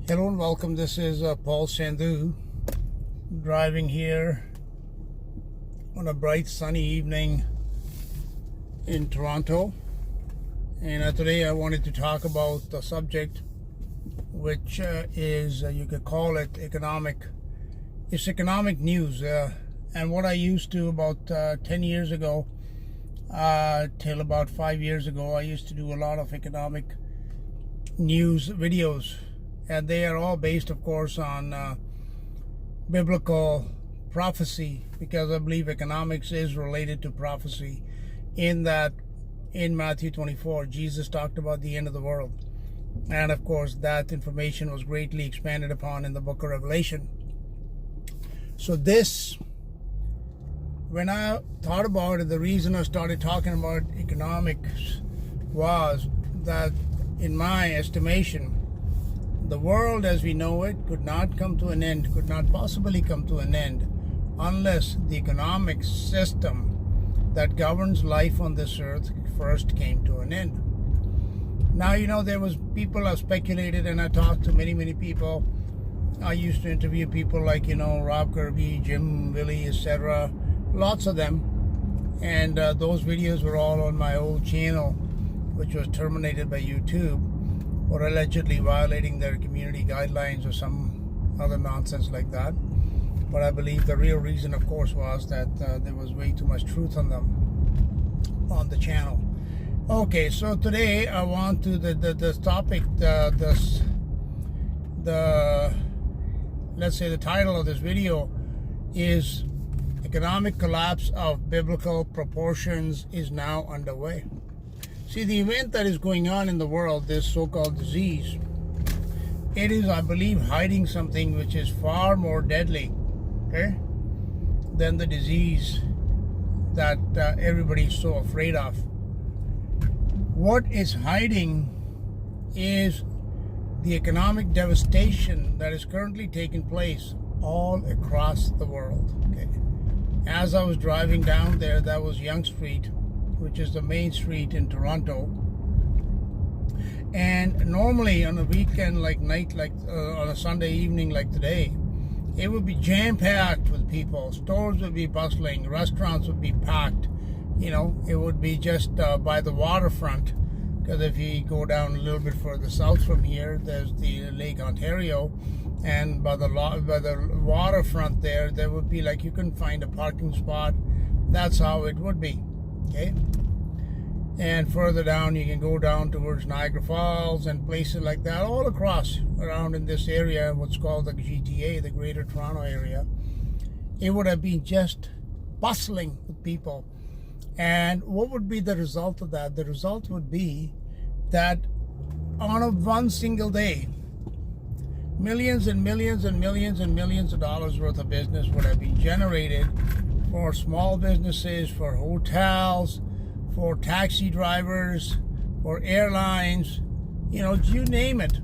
Hello and welcome. This is Paul Sandhu driving here on a bright sunny evening in Toronto. And today I wanted to talk about the subject which is, you could call it economic news. And what I used to about 10 years ago till about 5 years ago, I used to do a lot of economic news videos. And they are all based, of course, on biblical prophecy, because I believe economics is related to prophecy, in that in Matthew 24, Jesus talked about the end of the world. And of course, that information was greatly expanded upon in the book of Revelation. So when I thought about it, the reason I started talking about economics was that, in my estimation, the world as we know it could not come to an end, could not possibly come to an end, unless the economic system that governs life on this earth first came to an end. Now, there was people have speculated, and I talked to many people. I used to interview people like, Rob Kirby, Jim, Willie, etc. Lots of them. And those videos were all on my old channel, which was terminated by YouTube, or allegedly violating their community guidelines or some other nonsense like that. But I believe the real reason, of course, was that there was way too much truth on them on the channel. Okay, so today I want to this topic, let's say the title of this video is "Economic Collapse of Biblical Proportions is Now Underway." See, the event that is going on in the world, this so-called disease, it is, I believe, hiding something which is far more deadly, okay, than the disease that everybody's so afraid of. What is hiding is the economic devastation that is currently taking place all across the world. Okay. As I was driving down there, that was Yonge Street, which is the main street in Toronto. And normally on a weekend like night, on a Sunday evening like today, it would be jam-packed with people. Stores would be bustling, restaurants would be packed. It would be just by the waterfront, because if you go down a little bit further south from here, there's the Lake Ontario, and by the waterfront there would be like, you couldn't find a parking spot. That's how it would be. Okay, and further down you can go down towards Niagara Falls and places like that, all across around in this area, what's called the GTA, the Greater Toronto Area. It would have been just bustling with people. And what would be the result of that? The result would be that on one single day, millions and millions and millions and millions of dollars worth of business would have been generated for small businesses, for hotels, for taxi drivers, for airlines, you name it.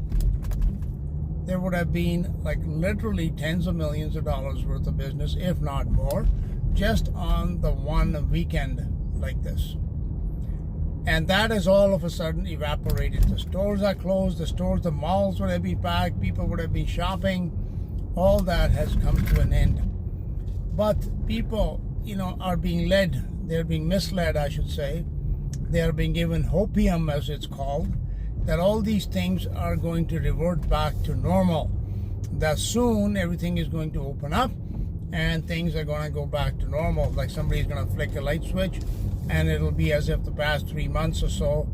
There would have been like literally tens of millions of dollars worth of business, if not more, just on the one weekend like this. And that has all of a sudden evaporated. The stores are closed, the malls would have been packed, people would have been shopping. All that has come to an end. But people, are being led. They're being misled, I should say. They are being given hopium, as it's called, that all these things are going to revert back to normal. That soon everything is going to open up and things are going to go back to normal. Like somebody's going to flick a light switch and it'll be as if the past 3 months or so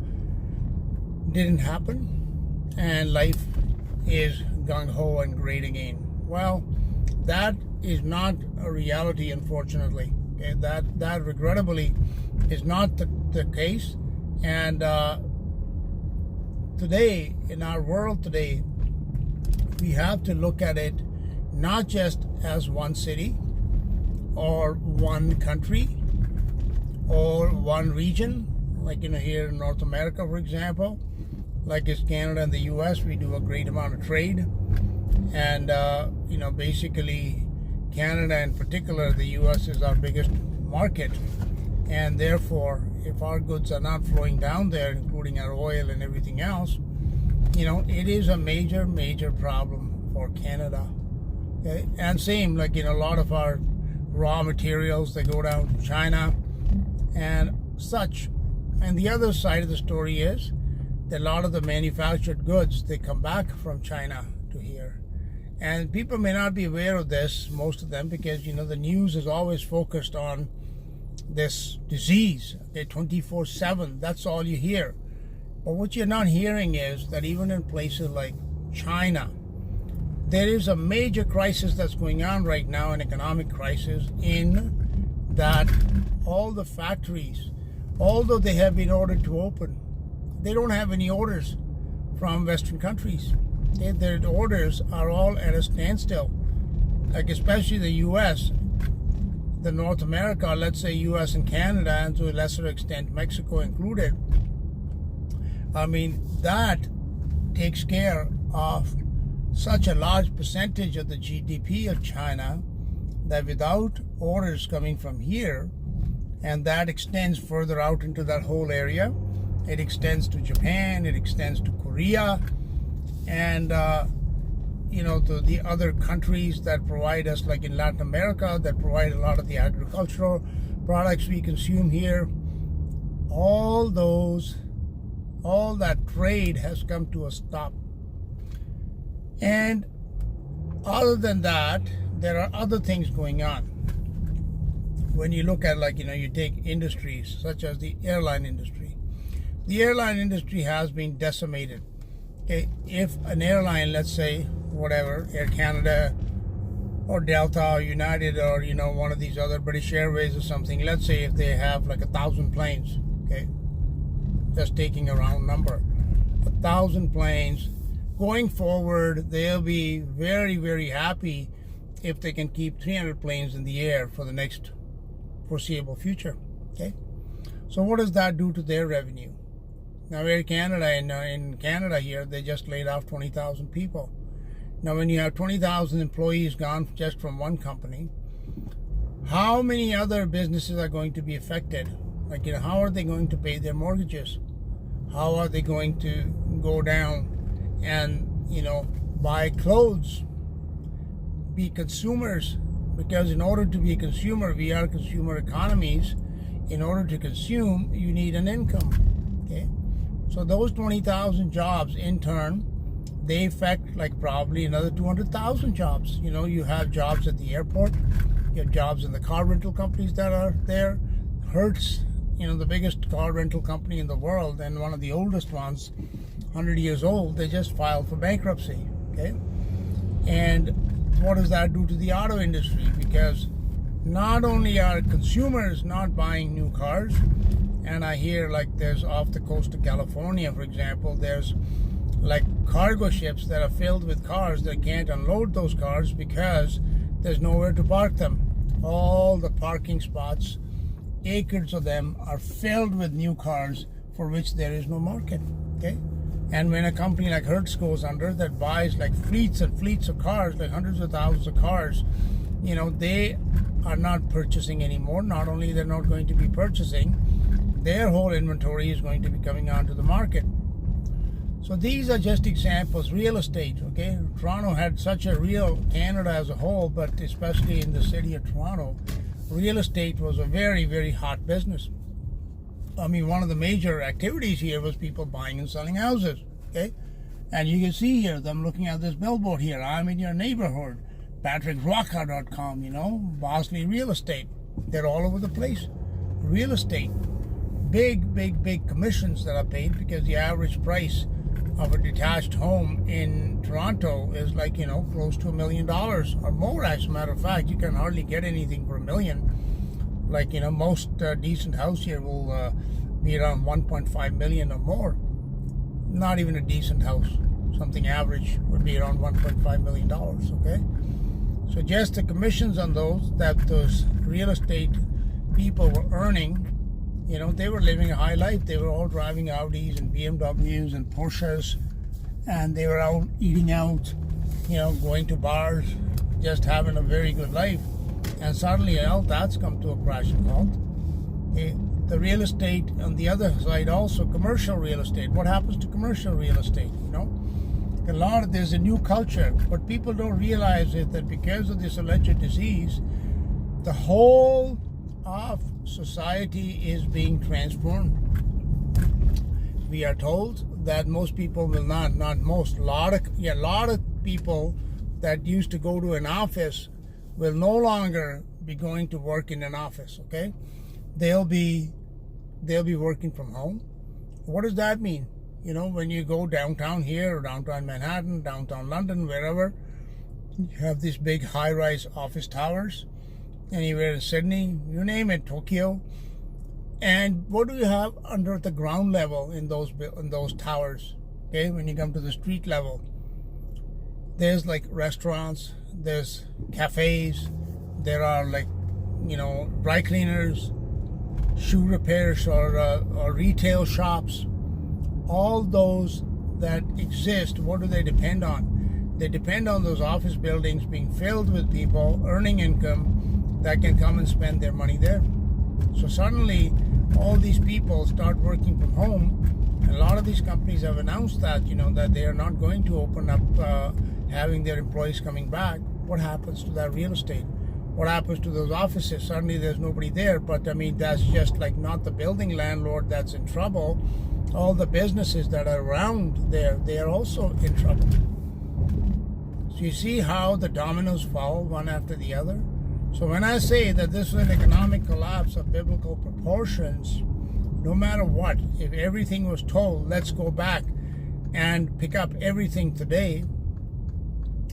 didn't happen and life is gung-ho and great again. Well, that is not a reality, unfortunately. Okay, that regrettably is not the case. And today, in our world today, we have to look at it not just as one city or one country or one region, like here in North America, for example, like it's Canada and the US. We do a great amount of trade, and basically Canada in particular, the US is our biggest market, and therefore if our goods are not flowing down there, including our oil and everything else, it is a major, major problem for Canada. Okay? And same, like, a lot of our raw materials, they go down to China and such. And the other side of the story is that a lot of the manufactured goods, they come back from China to here. And people may not be aware of this, most of them, because, the news is always focused on this disease, okay, 24/7. That's all you hear. But what you're not hearing is that even in places like China, there is a major crisis that's going on right now, an economic crisis, in that all the factories, although they have been ordered to open, they don't have any orders from Western countries. Their orders are all at a standstill. Like especially the U.S., the North America, let's say U.S. and Canada, and to a lesser extent Mexico included. That takes care of such a large percentage of the GDP of China that without orders coming from here, and that extends further out into that whole area, it extends to Japan, it extends to Korea, and to the other countries that provide us, like in Latin America, that provide a lot of the agricultural products we consume here. All that trade has come to a stop. And other than that, there are other things going on. When you look at, you take industries such as the airline industry. The airline industry has been decimated. Okay, if an airline, let's say, whatever, Air Canada or Delta or United or, one of these other British Airways or something, let's say if they have like 1,000 planes, okay, just taking a round number, 1,000 planes, going forward, they'll be very, very happy if they can keep 300 planes in the air for the next foreseeable future, okay? So what does that do to their revenue? Now, Air Canada, in Canada here, they just laid off 20,000 people. Now, when you have 20,000 employees gone just from one company, how many other businesses are going to be affected? Like, how are they going to pay their mortgages? How are they going to go down and, buy clothes, be consumers? Because in order to be a consumer, we are consumer economies. In order to consume, you need an income, okay? So those 20,000 jobs, in turn, they affect like probably another 200,000 jobs. You have jobs at the airport, you have jobs in the car rental companies that are there. Hertz, the biggest car rental company in the world and one of the oldest ones, 100 years old, they just filed for bankruptcy, okay? And what does that do to the auto industry? Because not only are consumers not buying new cars, and I hear like there's off the coast of California, for example, there's like cargo ships that are filled with cars that can't unload those cars because there's nowhere to park them. All the parking spots, acres of them, are filled with new cars for which there is no market, okay? And when a company like Hertz goes under, that buys like fleets and fleets of cars, like hundreds of thousands of cars, they are not purchasing anymore. Not only they're not going to be purchasing, their whole inventory is going to be coming onto the market. So these are just examples. Real estate, okay? Toronto had such a Canada as a whole, but especially in the city of Toronto, real estate was a very, very hot business. One of the major activities here was people buying and selling houses, okay? And you can see here, I'm looking at this billboard here, I'm in your neighborhood, PatrickRocca.com, Bosley Real Estate. They're all over the place. Real estate. Big commissions that are paid, because the average price of a detached home in Toronto is like, close to $1 million or more. As a matter of fact, you can hardly get anything for $1 million. Like, most decent house here will be around 1.5 million or more. Not even a decent house. Something average would be around $1.5 million, okay? So just the commissions on those real estate people were earning, they were living a high life. They were all driving Audis and BMWs and Porsches, and they were out eating out, going to bars, just having a very good life. And suddenly, that's come to a crashing halt. The real estate on the other side, also commercial real estate. What happens to commercial real estate? There's a new culture. What people don't realize is that because of this alleged disease, the whole of society is being transformed. We are told that most people will not most, a lot of people that used to go to an office will no longer be going to work in an office, okay? They'll be working from home. What does that mean? You know, when you go downtown here or downtown Manhattan, downtown London, wherever, you have these big high-rise office towers. Anywhere in Sydney, you name it, Tokyo. And what do you have under the ground level in those towers? Okay, when you come to the street level, there's like restaurants, there's cafes, there are like, you know, dry cleaners, shoe repairs, or retail shops. All those that exist, what do they depend on? They depend on those office buildings being filled with people earning income that can come and spend their money there. So suddenly, all these people start working from home. And a lot of these companies have announced that, you know, that they are not going to open up having their employees coming back. What happens to that real estate? What happens to those offices? Suddenly there's nobody there. But I mean, that's just like not the building landlord that's in trouble. All the businesses that are around there, they are also in trouble. So you see how the dominoes fall one after the other? So when I say that this is an economic collapse of biblical proportions, no matter what, if everything was told, let's go back and pick up everything today,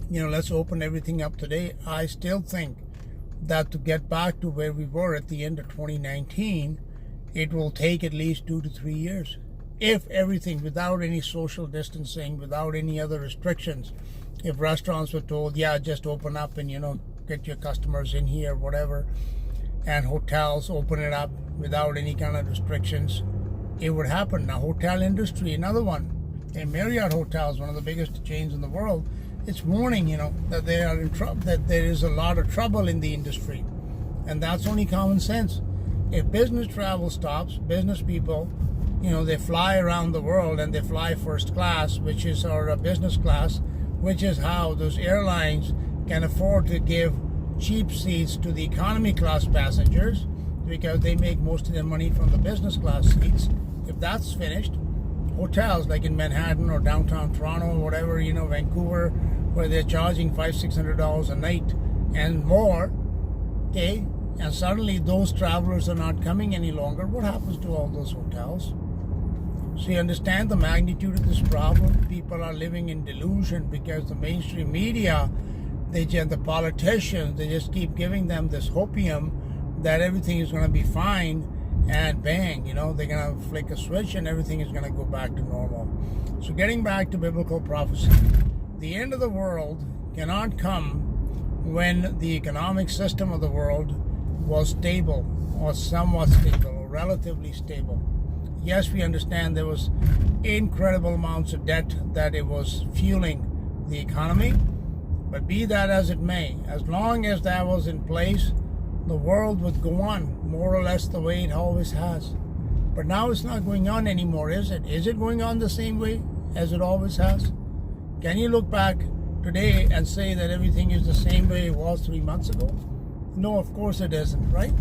you know, let's open everything up today, I still think that to get back to where we were at the end of 2019, it will take at least 2 to 3 years. If everything, without any social distancing, without any other restrictions, if restaurants were told, yeah, just open up and, you know, get your customers in here, whatever, and hotels open it up without any kind of restrictions, it would happen. Now, hotel industry, another one. And Marriott Hotels, one of the biggest chains in the world, it's warning, you know, that they are in trouble, that there is a lot of trouble in the industry. And that's only common sense. If business travel stops, business people, you know, they fly around the world and they fly first class, which is, or business class, which is how those airlines can afford to give cheap seats to the economy class passengers, because they make most of their money from the business class seats. If that's finished, hotels like in Manhattan or downtown Toronto or whatever, you know, Vancouver, where they're charging $500-600 a night and more, okay, and suddenly those travelers are not coming any longer, what happens to all those hotels? So you understand the magnitude of this problem? People are living in delusion because the mainstream media, the politicians, they just keep giving them this hopium that everything is going to be fine, and bang, you know, they're going to flick a switch and everything is going to go back to normal. So getting back to biblical prophecy, the end of the world cannot come when the economic system of the world was stable, or somewhat stable, or relatively stable. Yes, we understand there was incredible amounts of debt that it was fueling the economy, but be that as it may, as long as that was in place, the world would go on more or less the way it always has. But now it's not going on anymore, is it? Is it going on the same way as it always has? Can you look back today and say that everything is the same way it was 3 months ago? No, of course it isn't, right?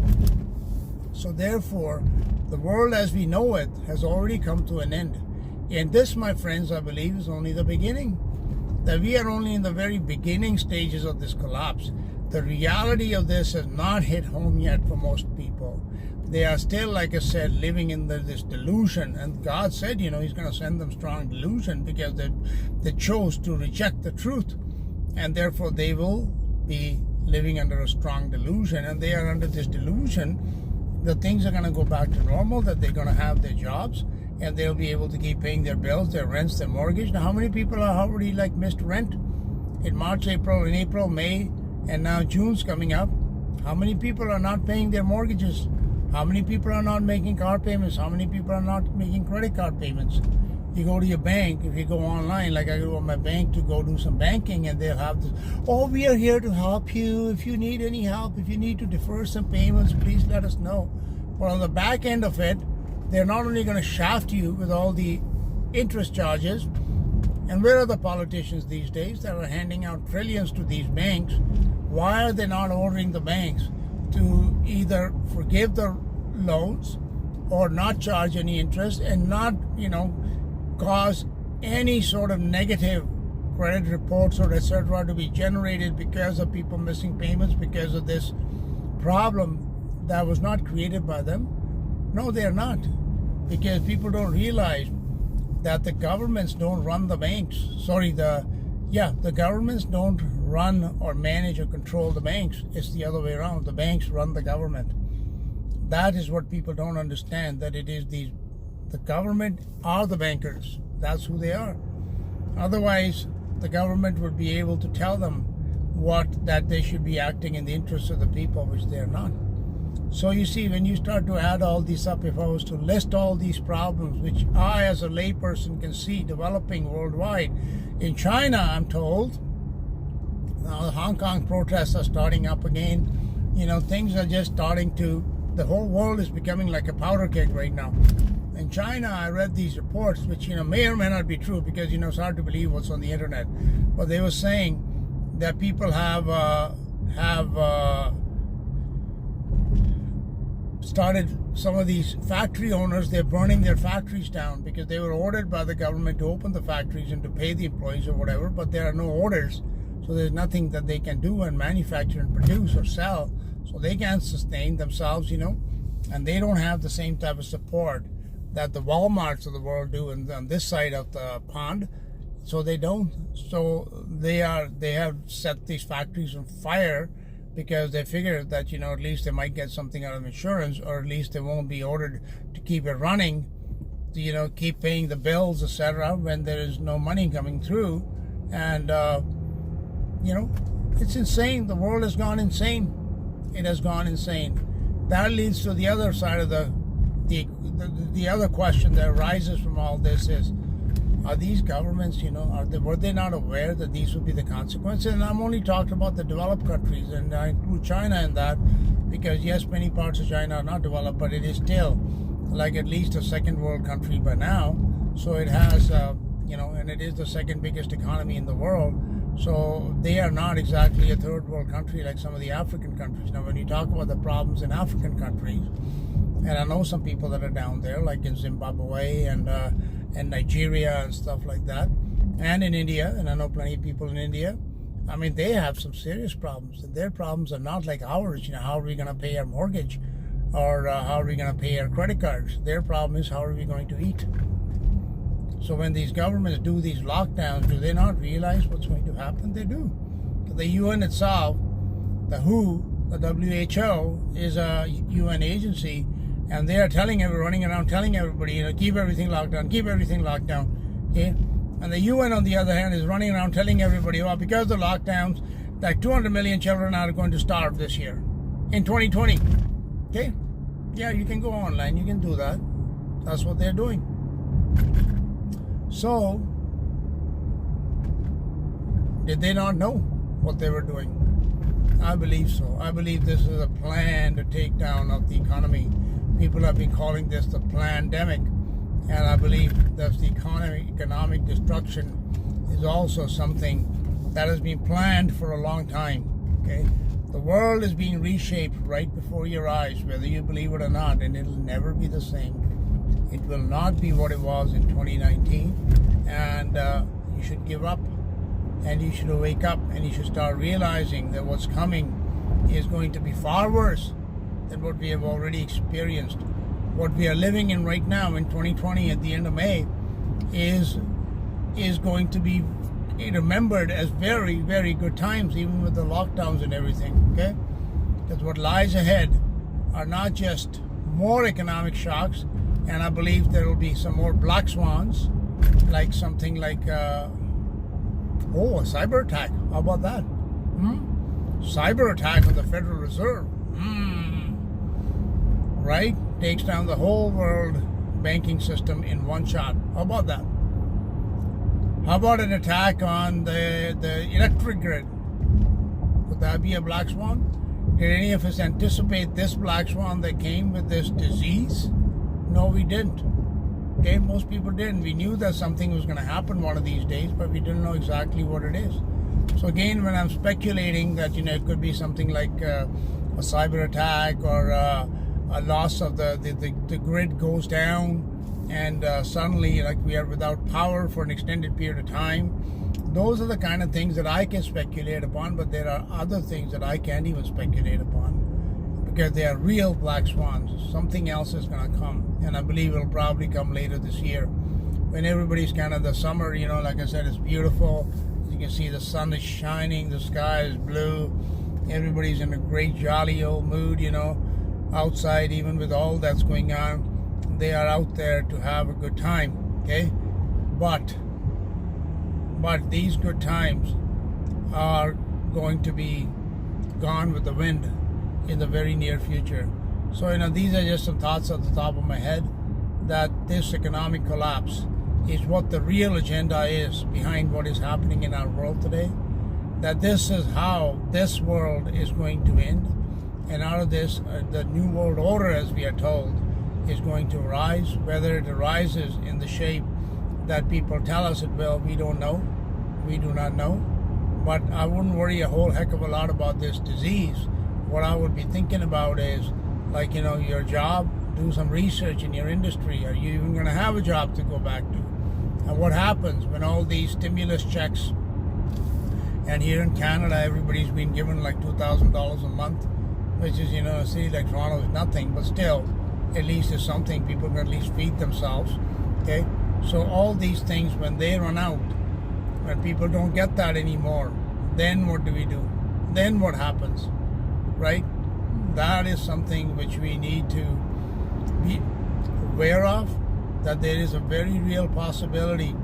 So therefore, the world as we know it has already come to an end. And this, my friends, I believe is only the beginning. That we are only in the very beginning stages of this collapse. The reality of this has not hit home yet for most people. They are still, like I said, living in this delusion. And God said, you know, He's going to send them strong delusion because they chose to reject the truth. And therefore they will be living under a strong delusion. And they are under this delusion that things are going to go back to normal, that they're going to have their jobs, and they'll be able to keep paying their bills, their rents, their mortgage. Now, how many people are already missed rent in March, April, May, and now June's coming up? How many people are not paying their mortgages? How many people are not making car payments? How many people are not making credit card payments? You go to your bank, if you go online, like I go to my bank to go do some banking, and they'll have this, oh, we are here to help you. If you need any help, if you need to defer some payments, please let us know. But on the back end of it, they're not only going to shaft you with all the interest charges And where are the politicians these days that are handing out trillions to these banks? Why are they not ordering the banks to either forgive the loans or not charge any interest and not, cause any sort of negative credit reports or etc. to be generated because of people missing payments because of this problem that was not created by them? No, they are not. Because people don't realize that the governments don't run the banks. The governments don't run or manage or control the banks. It's the other way around. The banks run the government. That is what people don't understand, that it is the government are the bankers. That's who they are. Otherwise, the government would be able to tell them that they should be acting in the interests of the people, which they are not. So you see, when you start to add all these up, if I was to list all these problems, which I as a layperson can see developing worldwide, in China, I'm told, now the Hong Kong protests are starting up again. Things are just starting to, the whole world is becoming like a powder keg right now. In China, I read these reports, which, may or may not be true because, it's hard to believe what's on the internet. But they were saying that people have started, some of these factory owners, they're burning their factories down because they were ordered by the government to open the factories and to pay the employees or whatever, but there are no orders, so there's nothing that they can do and manufacture and produce or sell, so they can't sustain themselves, and they don't have the same type of support that the Walmarts of the world do on this side of the pond, so they don't. So they have set these factories on fire because they figure that, at least they might get something out of insurance, or at least they won't be ordered to keep it running, to, keep paying the bills, etc., when there is no money coming through. And, it's insane. The world has gone insane. It has gone insane. That leads to the other side of the other question that arises from all this is, are these governments, were they not aware that these would be the consequences? And I'm only talking about the developed countries, and I include China in that, because yes, many parts of China are not developed, but it is still like at least a second world country by now. So it has, and it is the second biggest economy in the world. So they are not exactly a third world country like some of the African countries. Now, when you talk about the problems in African countries, and I know some people that are down there, like in Zimbabwe and Nigeria and stuff like that, and in India, and I know plenty of people in India. I mean, they have some serious problems, and their problems are not like ours. How are we going to pay our mortgage, or how are we going to pay our credit cards? Their problem is, how are we going to eat? So when these governments do these lockdowns, do they not realize what's going to happen? They do. The UN itself, the WHO, the WHO is a UN agency, and they are running around telling everybody, keep everything locked down, keep everything locked down, okay? And the UN, on the other hand, is running around telling everybody, well, because of the lockdowns, like 200 million children are going to starve this year, in 2020, okay? Yeah, you can go online, you can do that. That's what they're doing. So, did they not know what they were doing? I believe so. I believe this is a plan to take down of the economy. People have been calling this the plandemic, and I believe that the economic destruction is also something that has been planned for a long time. Okay, the world is being reshaped right before your eyes, whether you believe it or not, and it'll never be the same. It will not be what it was in 2019, and you should give up, and you should wake up, and you should start realizing that what's coming is going to be far worse than what we have already experienced. What we are living in right now in 2020 at the end of May is going to be remembered as very, very good times, even with the lockdowns and everything, okay? Because what lies ahead are not just more economic shocks, and I believe there will be some more black swans, like something like, a cyber attack. How about that? Cyber attack on the Federal Reserve. Right? Takes down the whole world banking system in one shot. How about that? How about an attack on the electric grid? Would that be a black swan? Did any of us anticipate this black swan that came with this disease? No, we didn't. Okay, most people didn't. We knew that something was going to happen one of these days, but we didn't know exactly what it is. So again, when I'm speculating that it could be something like a cyber attack or a loss of the grid goes down, and suddenly like we are without power for an extended period of time, those are the kind of things that I can speculate upon. But there are other things that I can't even speculate upon, because they are real black swans. Something else is going to come, and I believe it'll probably come later this year, when everybody's kind of the summer, like I said, it's beautiful. You can see the sun is shining, the sky is blue, everybody's in a great jolly old mood, outside. Even with all that's going on, they are out there to have a good time. Okay, but these good times are going to be gone with the wind in the very near future. So these are just some thoughts at the top of my head, that this economic collapse is what the real agenda is behind what is happening in our world today. That this is how this world is going to end, and out of this the new world order, as we are told, is going to rise. Whether it arises in the shape that people tell us it will, we don't know. We do not know. But I wouldn't worry a whole heck of a lot about this disease. What I would be thinking about is, like, your job. Do some research in your industry. Are you even going to have a job to go back to? And what happens when all these stimulus checks, and here in Canada everybody's been given like $2,000 a month, which is, a city like Toronto is nothing, but still, at least it's something. People can at least feed themselves. Okay, so all these things, when they run out, when people don't get that anymore, then what do we do? Then what happens? Right? That is something which we need to be aware of, that there is a very real possibility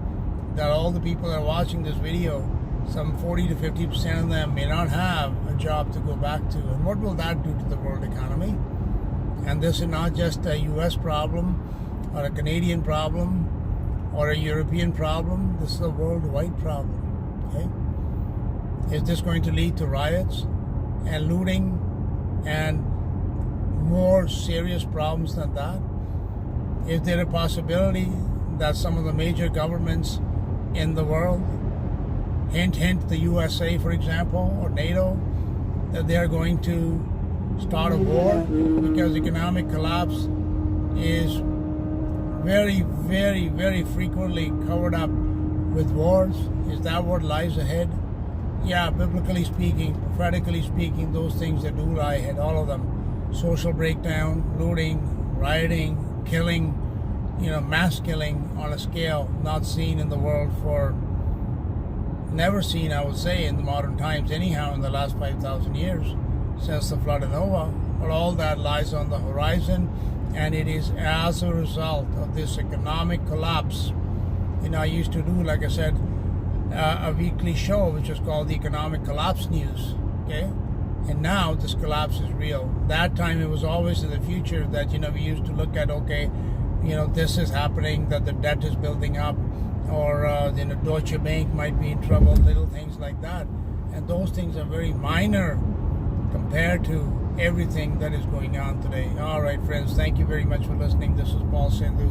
that all the people that are watching this video, some 40 to 50% of them may not have a job to go back to. And what will that do to the world economy? And this is not just a US problem or a Canadian problem or a European problem. This is a worldwide problem. Okay? Is this going to lead to riots and looting and more serious problems than that? Is there a possibility that some of the major governments in the world, hint, the USA, for example, or NATO, that they are going to start a war? Because economic collapse is very, very, very frequently covered up with wars. Is that what lies ahead? Yeah, biblically speaking, prophetically speaking, those things that do lie ahead, all of them. Social breakdown, looting, rioting, killing, mass killing on a scale not seen in the world for, never seen, I would say, in the modern times anyhow, in the last 5,000 years since the flood of Noah. But all that lies on the horizon, and it is as a result of this economic collapse. I used to do, like I said, a weekly show which was called the Economic Collapse News. Okay, and now this collapse is real. That time it was always in the future that we used to look at, okay, this is happening, that the debt is building up, or Deutsche Bank might be in trouble, little things like that. And those things are very minor compared to everything that is going on today. All right, friends, thank you very much for listening. This is Paul Sindhu.